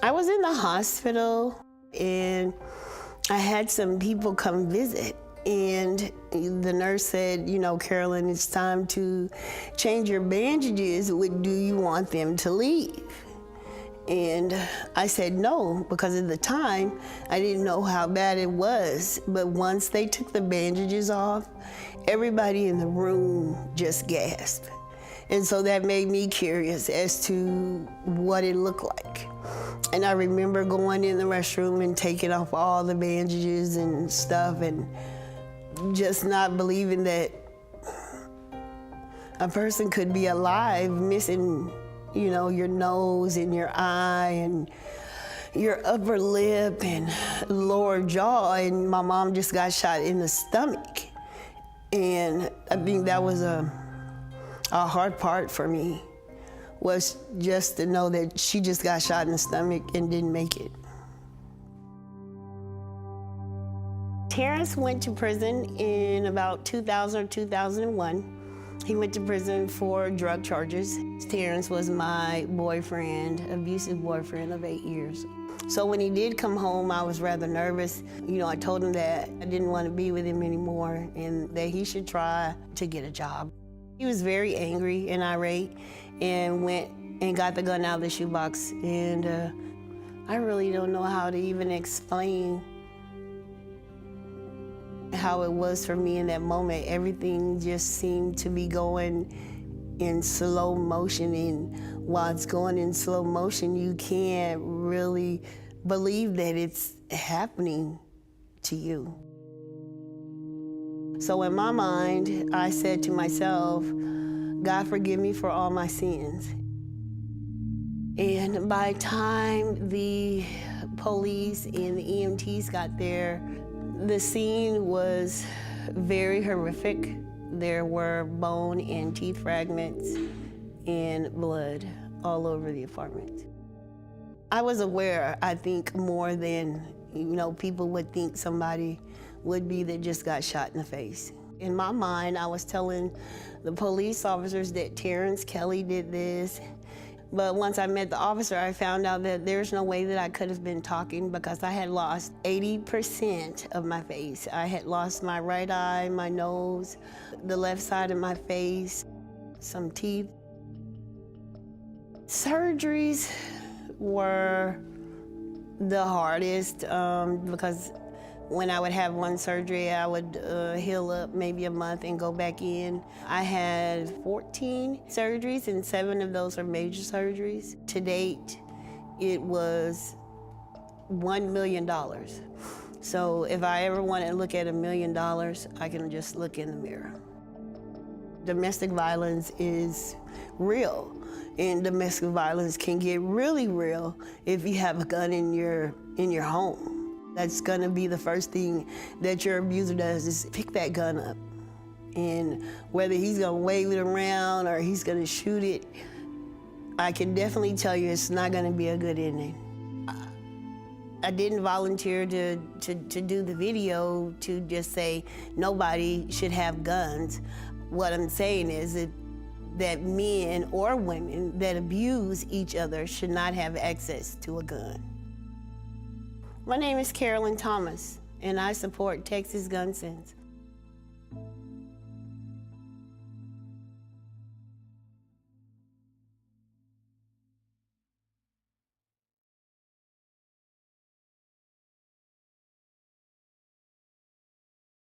I was in the hospital and I had some people come visit, and the nurse said, you know, Carolyn, it's time to change your bandages. Do you want them to leave? And I said no, because at the time, I didn't know how bad it was. But once they took the bandages off, everybody in the room just gasped. And so that made me curious as to what it looked like. And I remember going in the restroom and taking off all the bandages and stuff and just not believing that a person could be alive missing, you know, your nose and your eye and your upper lip and lower jaw. And my mom just got shot in the stomach. And I think that was a hard part for me, was just to know that she just got shot in the stomach and didn't make it. Terrence went to prison in about 2000 or 2001. He went to prison for drug charges. Terrence was my boyfriend, abusive boyfriend of 8 years. So when he did come home, I was rather nervous. You know, I told him that I didn't want to be with him anymore and that he should try to get a job. He was very angry and irate and went and got the gun out of the shoebox. And I really don't know how to even explain how it was for me in that moment. Everything just seemed to be going in slow motion, and while it's going in slow motion, you can't really believe that it's happening to you. So in my mind, I said to myself, God forgive me for all my sins. And by the time the police and the EMTs got there, the scene was very horrific. There were bone and teeth fragments and blood all over the apartment. I was aware, I think, more than, you know, people would think somebody would be that just got shot in the face. In my mind, I was telling the police officers that Terrence Kelly did this. But once I met the officer, I found out that there's no way that I could have been talking, because I had lost 80% of my face. I had lost my right eye, my nose, the left side of my face, some teeth. Surgeries were the hardest because when I would have one surgery, I would heal up maybe a month and go back in. I had 14 surgeries, and 7 of those are major surgeries. To date, it was $1 million. So if I ever want to look at $1 million, I can just look in the mirror. Domestic violence is real, and domestic violence can get really real if you have a gun in your home. That's gonna be the first thing that your abuser does, is pick that gun up. And whether he's gonna wave it around or he's gonna shoot it, I can definitely tell you it's not gonna be a good ending. I didn't volunteer to do the video to just say nobody should have guns. What I'm saying is that men or women that abuse each other should not have access to a gun. My name is Carolyn Thomas, and I support Texas Gun Sense.